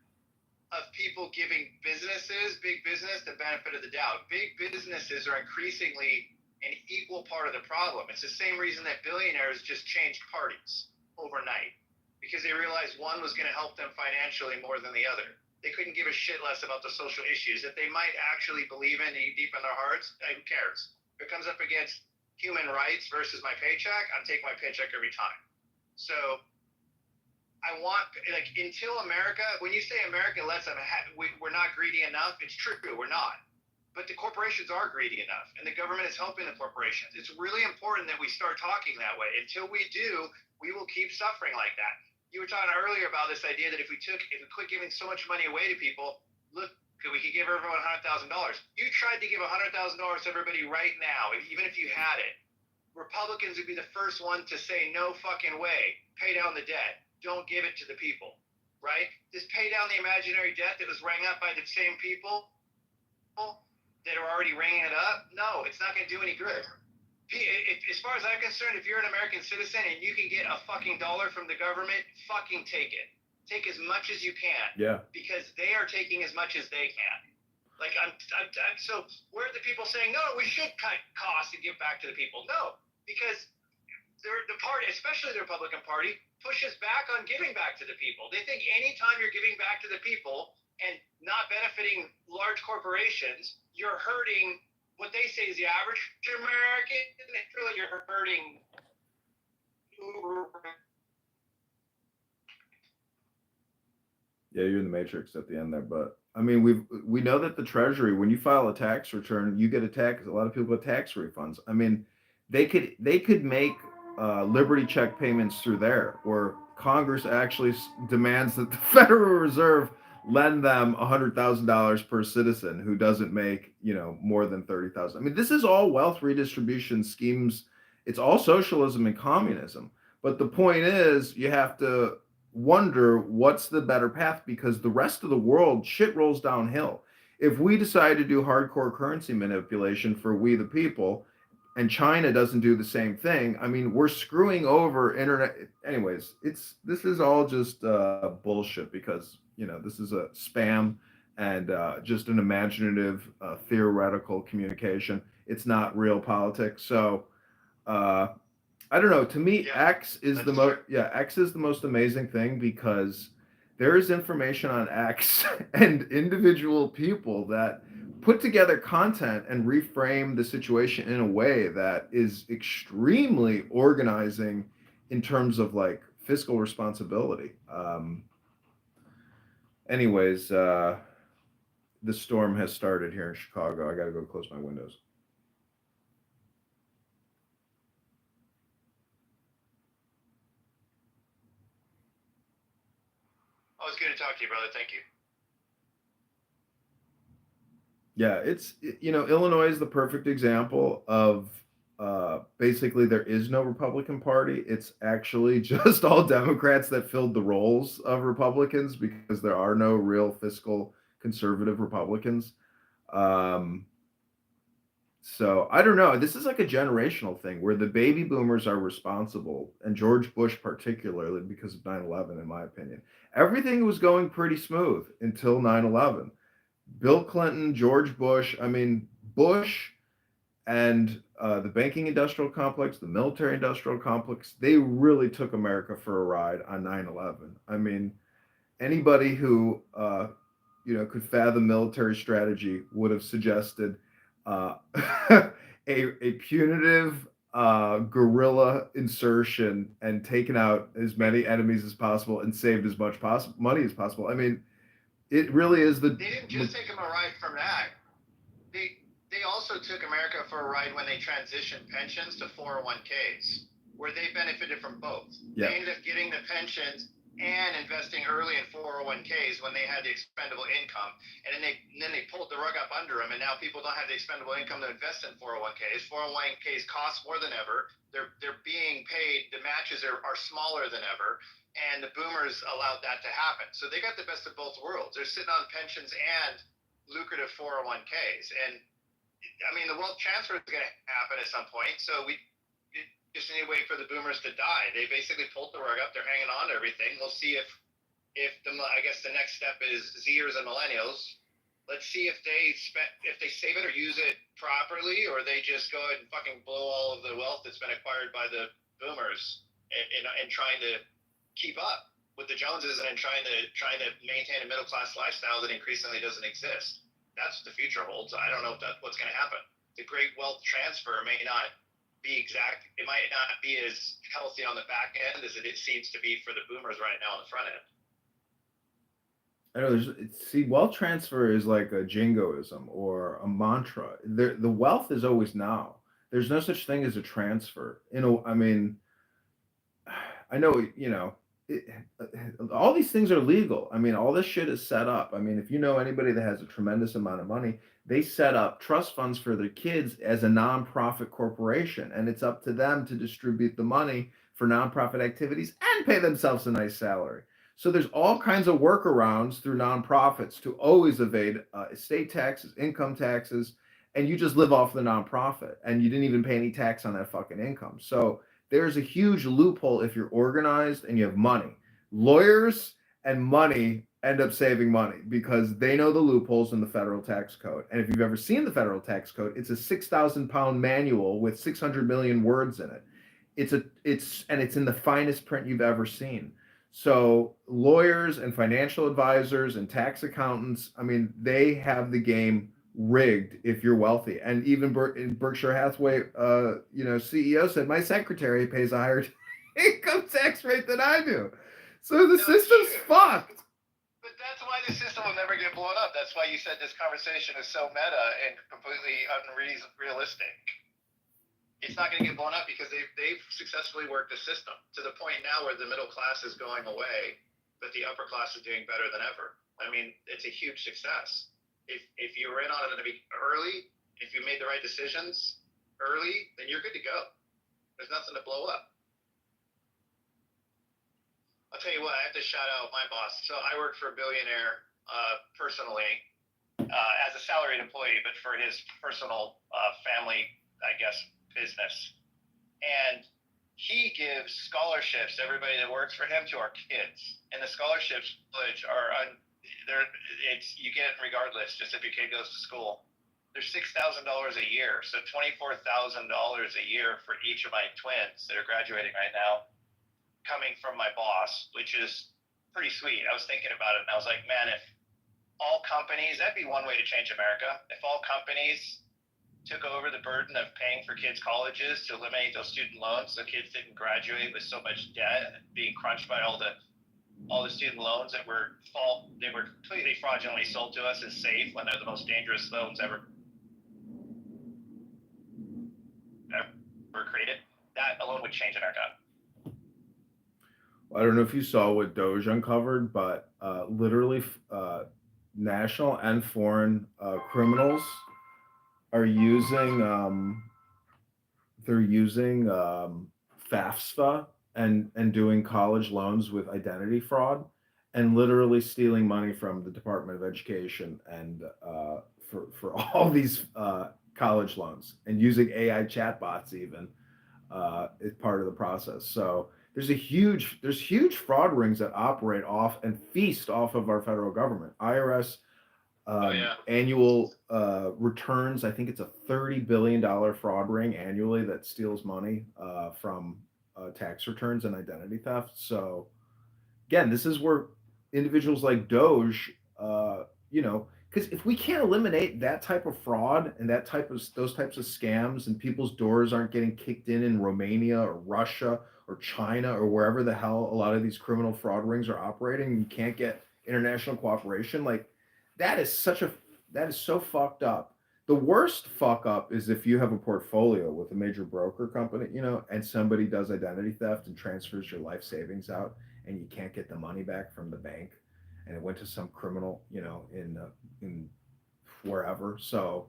of people giving businesses, big business, the benefit of the doubt. Big businesses are increasingly an equal part of the problem. It's the same reason that billionaires just changed parties overnight, because they realized one was going to help them financially more than the other. They couldn't give a shit less about the social issues that they might actually believe in deep in their hearts. Who cares? If it comes up against human rights versus my paycheck, I'm taking my paycheck every time. So I want, like, until America, when you say America lets them, we're not greedy enough, it's true, we're not. But the corporations are greedy enough, and the government is helping the corporations. It's really important that we start talking that way. Until we do, we will keep suffering like that. You were talking earlier about this idea that if we quit giving so much money away to people, look, we could give everyone $100,000. You tried to give $100,000 to everybody right now, even if you had it. Republicans would be the first one to say, no fucking way, pay down the debt. Don't give it to the people, right? Just pay down the imaginary debt that was rang up by the same people that are already ringing it up. No, it's not going to do any good. As far as I'm concerned, if you're an American citizen and you can get a fucking dollar from the government, fucking take it. Take as much as you can. Yeah. Because they are taking as much as they can. Like, so where are the people saying, no, we should cut costs and give back to the people? No, because the party, especially the Republican Party, pushes back on giving back to the people. They think anytime you're giving back to the people and not benefiting large corporations, you're hurting what they say is the average American. It's really you're hurting. Yeah, you're in the matrix at the end there, but I mean, we know that the Treasury, when you file a tax return, you get a lot of people get tax refunds. I mean, they could make Liberty check payments through there, where Congress actually demands that the Federal Reserve lend them $100,000 per citizen who doesn't make more than 30,000. I mean, this is all wealth redistribution schemes. It's all socialism and communism. But the point is, you have to wonder what's the better path, because the rest of the world shit rolls downhill. If we decide to do hardcore currency manipulation for we the people, and China doesn't do the same thing, I mean, we're screwing over internet. Anyways, this is all just bullshit, because this is a spam and just an imaginative theoretical communication. It's not real politics. So I don't know. To me, X is the most. Yeah, X is the most amazing thing, because there is information on X and individual people that put together content and reframe the situation in a way that is extremely organizing in terms of, like, fiscal responsibility. Anyways, the storm has started here in Chicago. I got to go close my windows. Oh, it's good to talk to you, brother. Thank you. Yeah, Illinois is the perfect example of basically there is no Republican Party. It's actually just all Democrats that filled the roles of Republicans, because there are no real fiscal conservative Republicans. So I don't know. This is like a generational thing where the baby boomers are responsible, and George Bush particularly, because of 9/11, in my opinion. Everything was going pretty smooth until 9/11. Bill Clinton, George Bush, I mean, Bush and the banking industrial complex, the military industrial complex, they really took America for a ride on 9/11. I mean, anybody who could fathom military strategy would have suggested uh, a punitive guerrilla insertion and taken out as many enemies as possible and saved as much money as possible. I mean, it really is the. They didn't just take them a ride from that. They also took America for a ride when they transitioned pensions to 401ks, where they benefited from both. Yeah. They ended up getting the pensions and investing early in 401ks when they had the expendable income, and then they pulled the rug up under them, and now people don't have the expendable income to invest in 401ks. 401ks cost more than ever. They're being paid. The matches are smaller than ever, and the boomers allowed that to happen. So they got the best of both worlds. They're sitting on pensions and lucrative 401ks, and I mean, the wealth transfer is going to happen at some point. So we just need to wait for the boomers to die. They basically pulled the rug up. They're hanging on to everything. We'll see if I guess the next step is Zers and millennials. Let's see if they save it or use it properly, or they just go ahead and fucking blow all of the wealth that's been acquired by the boomers and trying to keep up with the Joneses and trying to maintain a middle class lifestyle that increasingly doesn't exist. That's what the future holds. I don't know if that's what's going to happen. The great wealth transfer may not be exact. It might not be as healthy on the back end as it seems to be for the boomers right now on the front end. I know wealth transfer is like a jingoism or a mantra. The wealth is always now. There's no such thing as a transfer. I mean, I know, it, all these things are legal. I mean, all this shit is set up. I mean, if you know anybody that has a tremendous amount of money, they set up trust funds for their kids as a nonprofit corporation, and it's up to them to distribute the money for nonprofit activities and pay themselves a nice salary. So there's all kinds of workarounds through nonprofits to always evade estate taxes, income taxes, and you just live off the nonprofit, and you didn't even pay any tax on that fucking income. So there's a huge loophole if you're organized and you have money. Lawyers and money end up saving money because they know the loopholes in the federal tax code. And if you've ever seen the federal tax code, it's a 6,000-pound manual with 600 million words in it. It's in the finest print you've ever seen. So lawyers and financial advisors and tax accountants, I mean, they have the game rigged if you're wealthy. And even in Berkshire Hathaway, CEO said my secretary pays a higher income tax rate than I do. So the system's fucked. But that's why the system will never get blown up. That's why you said this conversation is so meta and completely unrealistic. It's not going to get blown up because they've successfully worked the system to the point now where the middle class is going away, but the upper class is doing better than ever. I mean, it's a huge success. If you were in on it early, if you made the right decisions early, then you're good to go. There's nothing to blow up. I'll tell you what, I have to shout out my boss. So I work for a billionaire personally as a salaried employee, but for his personal family, I guess, business. And he gives scholarships to everybody that works for him to our kids. And the scholarships are you get it regardless, just if your kid goes to school. They're $6,000 a year, so $24,000 a year for each of my twins that are graduating right now, coming from my boss, which is pretty sweet. I was thinking about it, and I was like, man, if all companies, that'd be one way to change America. If all companies took over the burden of paying for kids' colleges to eliminate those student loans so kids didn't graduate with so much debt and being crunched by all the student loans that were completely fraudulently sold to us as safe when they're the most dangerous loans ever created. That alone would change America. I don't know if you saw what Doge uncovered, but literally national and foreign criminals are using FAFSA and doing college loans with identity fraud and literally stealing money from the Department of Education and for all these college loans and using AI chatbots even as part of the process. So there's huge fraud rings that operate off and feast off of our federal government. IRS annual returns, I think it's a $30 billion fraud ring annually that steals money from tax returns and identity theft. So again, this is where individuals like Doge, you know, because if we can't eliminate that type of fraud and that type of those types of scams, and people's doors aren't getting kicked in Romania or Russia or China or wherever the hell a lot of these criminal fraud rings are operating, and you can't get international cooperation, like that is such a that is so fucked up. The worst fuck up is if you have a portfolio with a major broker company, you know, and somebody does identity theft and transfers your life savings out, and you can't get the money back from the bank, and it went to some criminal, you know, in wherever. So,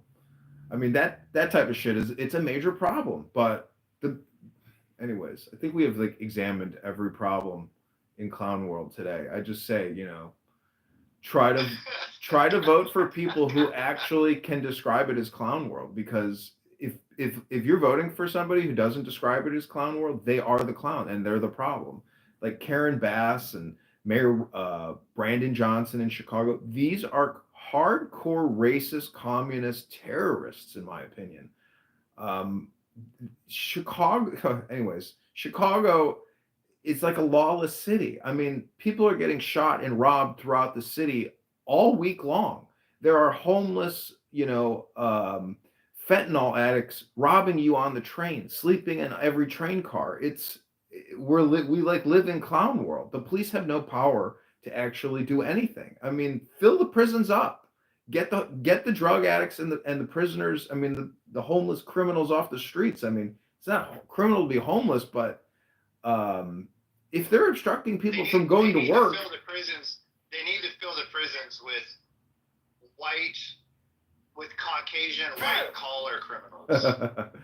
I mean, that type of shit is it's a major problem. But the anyways, I think we have like examined every problem in clown world today. I just say, you know, try to try to vote for people who actually can describe it as clown world, because if you're voting for somebody who doesn't describe it as clown world, they are the clown and they're the problem. Like Karen Bass and Mayor Brandon Johnson in Chicago, these are hardcore racist communist terrorists in my opinion. um, Chicago anyways, Chicago, it's like a lawless city. I mean, people are getting shot and robbed throughout the city all week long. There are homeless, you know, fentanyl addicts robbing you on the train, sleeping in every train car. We like live in clown world. The police have no power to actually do anything. I mean, fill the prisons up. Get the drug addicts and the prisoners. I mean, the homeless criminals off the streets. I mean, it's not criminal to be homeless, but um, if they're obstructing people from going to work, they need to fill the prisons with white, with Caucasian white collar criminals,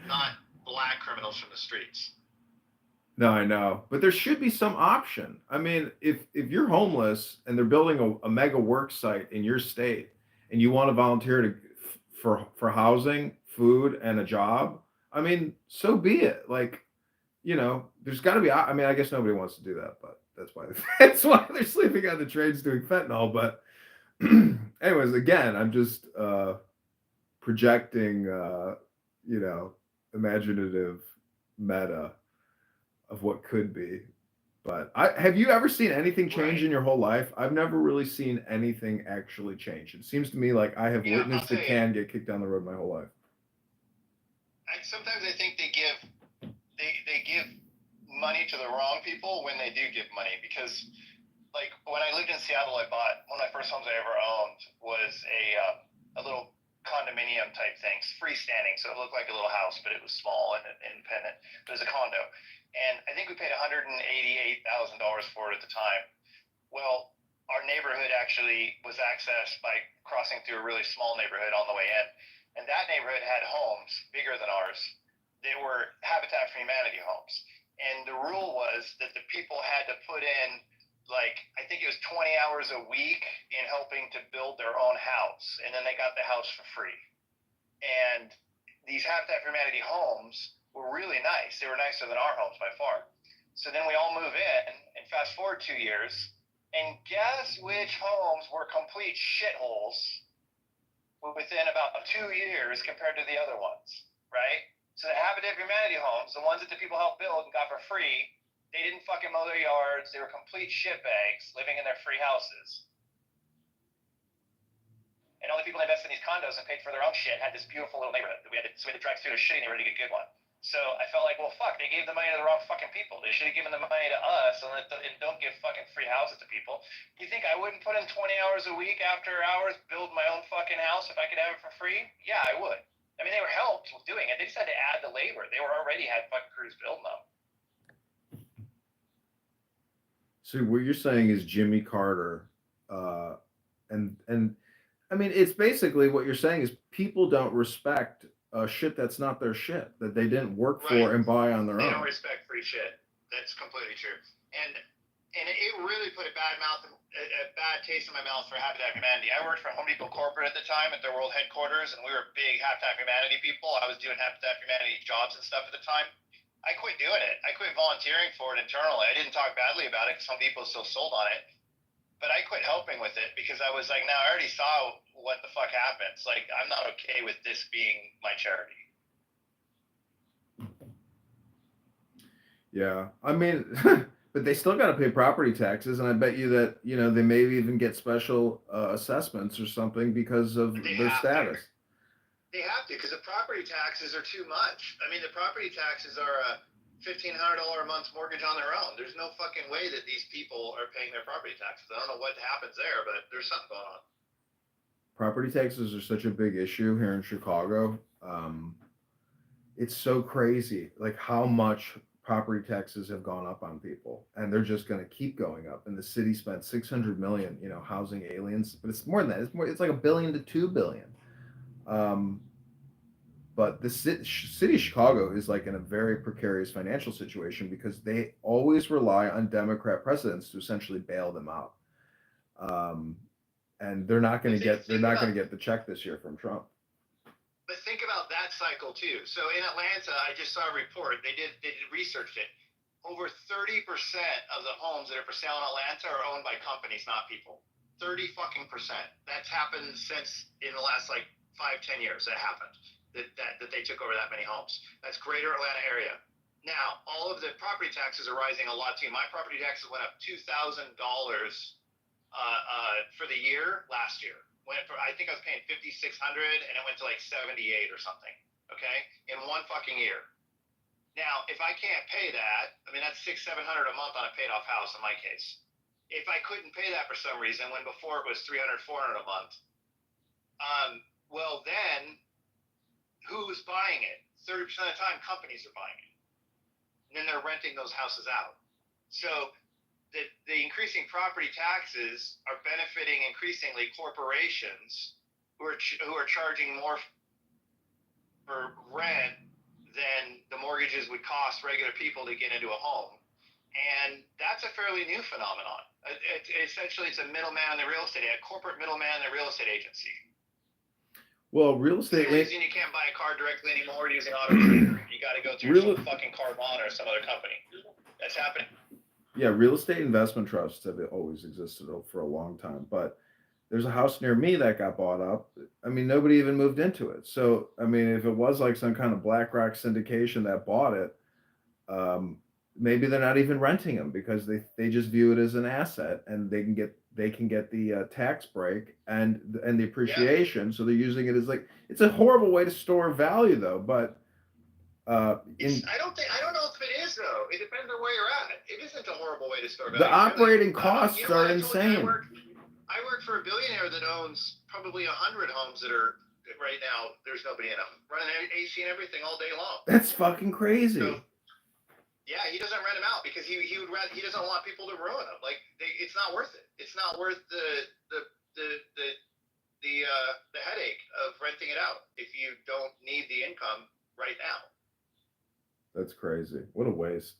not black criminals from the streets. No, I know, but there should be some option. I mean, if you're homeless and they're building a mega work site in your state, and you want to volunteer for housing, food, and a job, I mean, so be it. Like, you know, there's got to be. I mean, I guess nobody wants to do that, but that's why that's why they're sleeping on the trains doing fentanyl. But anyways, again, I'm just projecting, you know, imaginative meta of what could be. But have you ever seen anything change in your whole life? I've never really seen anything actually change. It seems to me like I have witnessed the can get kicked down the road my whole life. Sometimes I think they give money to the wrong people when they do give money, because like when I lived in Seattle, I bought one of my first homes I ever owned was a little condominium type thing, freestanding, so it looked like a little house, but it was small and independent. It was a condo, and I think we paid $188,000 for it at the time. Well, our neighborhood actually was accessed by crossing through a really small neighborhood on the way in, and that neighborhood had homes bigger than ours. They were Habitat for Humanity homes, and the rule was that the people had to put in, like, I think it was 20 hours a week in helping to build their own house, and then they got the house for free. And these Habitat for Humanity homes were really nice. They were nicer than our homes by far. So then we all move in, and fast forward 2 years, and guess which homes were complete shitholes within about 2 years compared to the other ones, right? So the Habitat for Humanity homes, the ones that the people helped build and got for free, they didn't fucking mow their yards. They were complete shitbags living in their free houses. And all the people that invested in these condos and paid for their own shit had this beautiful little neighborhood that we had to drive through a shitty neighborhood to get a good one. So I felt like, well, fuck, they gave the money to the wrong fucking people. They should have given the money to us and don't give fucking free houses to people. You think I wouldn't put in 20 hours a week after hours, build my own fucking house if I could have it for free? Yeah, I would. I mean, they were helped with doing it. They just had to add the labor. They were already had fucking crews building them. So what you're saying is Jimmy Carter, and I mean, it's basically what you're saying is people don't respect shit that's not their shit, that they didn't work for and buy on their own. They don't respect free shit. That's completely true. And it really put a bad taste in my mouth for Habitat for Humanity. I worked for Home Depot corporate at the time at their world headquarters, and we were big Habitat for Humanity people. I was doing Habitat for Humanity jobs and stuff at the time. I quit doing it. I quit volunteering for it internally. I didn't talk badly about it because Home Depot still sold on it. But I quit helping with it because I was like, now I already saw what the fuck happens. Like, I'm not okay with this being my charity. Yeah. I mean, But they still got to pay property taxes, and I bet you that they maybe even get special assessments or something because of their status. They have to, because the property taxes are too much. I mean, the property taxes are a $1,500 a month mortgage on their own. There's no fucking way that these people are paying their property taxes. I don't know what happens there, but there's something going on. Property taxes are such a big issue here in Chicago. It's so crazy, like how much property taxes have gone up on people, and they're just going to keep going up. And the city spent $600 million, housing aliens, but it's more than that. It's like $1 billion to $2 billion. But the city of Chicago is like in a very precarious financial situation because they always rely on Democrat presidents to essentially bail them out. And they're not going to get the check this year from Trump. But think about that cycle too. So in Atlanta, I just saw a report. They researched it. Over 30% of the homes that are for sale in Atlanta are owned by companies, not people. 30 fucking percent. That's happened since in the last like 5-10 years. That happened. That they took over that many homes. That's greater Atlanta area. Now, all of the property taxes are rising a lot too. My property taxes went up $2,000 for the year last year. I think I was paying $5,600 and it went to like $78 or something. Okay, in one fucking year. Now, if I can't pay that, I mean that's $600-700 a month on a paid off house in my case. If I couldn't pay that for some reason, when before it was $300-400 a month, well then, who's buying it? 30% of the time, companies are buying it, and then they're renting those houses out. So the increasing property taxes are benefiting increasingly corporations who are charging more for rent than the mortgages would cost regular people to get into a home. And that's a fairly new phenomenon. Essentially, it's a middleman in the real estate, a corporate middleman in the real estate agency. Well, real estate. You can't buy a car directly anymore using auto trader. You got to go through some fucking Carvana or some other company. That's happening. Yeah, real estate investment trusts have always existed for a long time, but there's a house near me that got bought up. I mean, nobody even moved into it. So, I mean, if it was like some kind of BlackRock syndication that bought it, maybe they're not even renting them because they just view it as an asset, and they can get the tax break and the appreciation. Yeah. So they're using it as like, it's a horrible way to store value though, but I don't know if it is though. It depends on where you're at. It isn't a horrible way to store value. The operating costs are insane. I work for a billionaire that owns probably 100 homes that are right now. There's nobody in them, running AC and everything all day long. That's fucking crazy. So, yeah, he doesn't rent them out because he doesn't want people to ruin them. Like it's not worth it. It's not worth the headache of renting it out if you don't need the income right now. That's crazy. What a waste.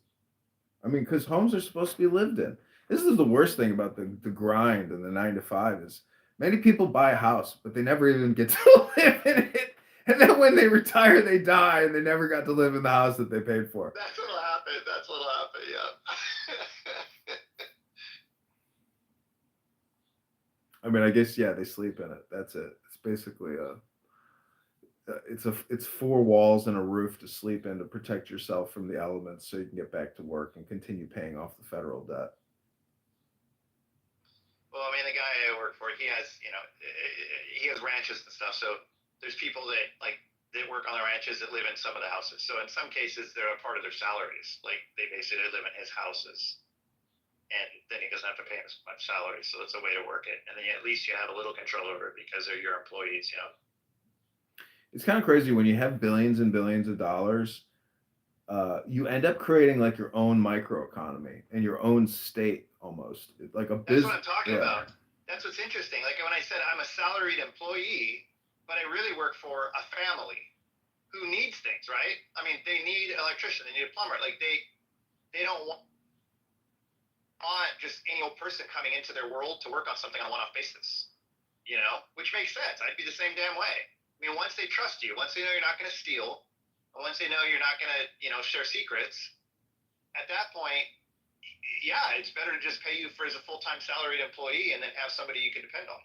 I mean, because homes are supposed to be lived in. This is the worst thing about the grind and the 9 to 5 is many people buy a house, but they never even get to live in it. And then when they retire, they die, and they never got to live in the house that they paid for. That's what'll happen. Yeah. I mean, I guess they sleep in it. That's it. It's basically it's 4 walls and a roof to sleep in to protect yourself from the elements, so you can get back to work and continue paying off the federal debt. Well, I mean, the guy I work for, he has ranches and stuff. So there's people that work on the ranches that live in some of the houses. So in some cases, they're a part of their salaries. Like they basically live in his houses, and then he doesn't have to pay as much salary. So it's a way to work it, and then at least you have a little control over it because they're your employees. It's kind of crazy when you have billions and billions of dollars. You end up creating like your own microeconomy and your own state almost, like a business. That's what I'm talking about. That's what's interesting. Like when I said I'm a salaried employee, but I really work for a family who needs things, right? I mean, they need an electrician, they need a plumber. Like they don't want just any old person coming into their world to work on something on a one-off basis, which makes sense. I'd be the same damn way. I mean, once they trust you, once they know you're not going to steal, and once they know you're not going to, share secrets, at that point, yeah, it's better to just pay you as a full-time salaried employee and then have somebody you can depend on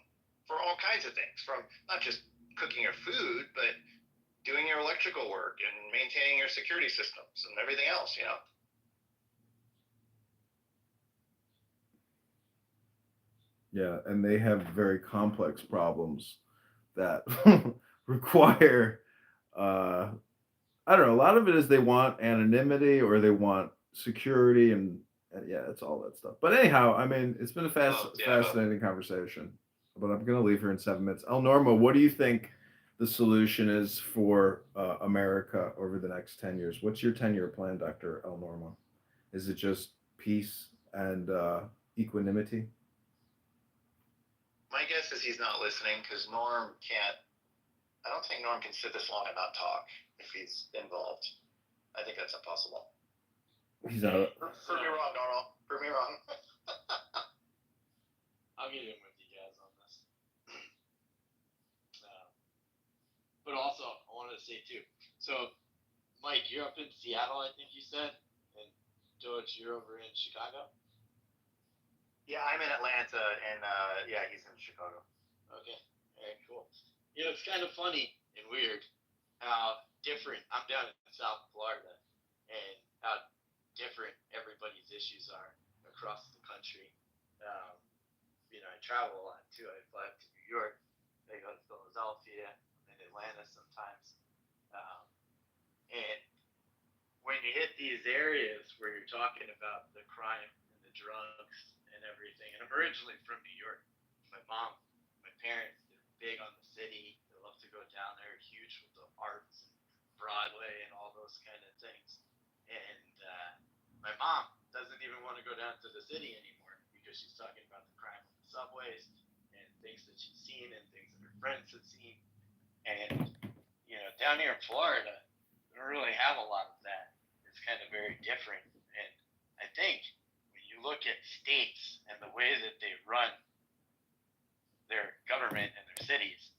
for all kinds of things, from not just cooking your food, but doing your electrical work and maintaining your security systems and everything else, Yeah, and they have very complex problems that require I don't know, a lot of it is they want anonymity or they want security and yeah, it's all that stuff. But anyhow, I mean, it's been a fascinating conversation. But I'm gonna leave here in 7 minutes. El Normo, what do you think the solution is for America over the next 10 years? What's your 10-year plan, Dr. El Normo? Is it just peace and equanimity? My guess is he's not listening because Norm can't. I don't think Norm can sit this long and not talk if he's involved. I think that's impossible. He's out. Prove me wrong, Norm. Prove me wrong. I'll get in with you guys on this. But also, I wanted to say too. So, Mike, you're up in Seattle, I think you said, and George, you're over in Chicago. Yeah, I'm in Atlanta, and yeah, he's in Chicago. Okay, all right, cool. You know, it's kind of funny and weird how different. I'm down in South Florida, and how different everybody's issues are across the country. You know, I travel a lot too. I fly up to New York, I go to Philadelphia, and Atlanta sometimes. And when you hit these areas where you're talking about the crime and the drugs and everything, and I'm originally from New York. My mom, my parents, they're big on the city. They love to go down there, huge with the arts and Broadway and all those kind of things. And my mom doesn't even want to go down to the city anymore because she's talking about the crime on the subways and things that she's seen and things that her friends have seen. And, you know, down here in Florida, we don't really have a lot of that. It's kind of very different. And I think when you look at states and the way that they run their government and their cities,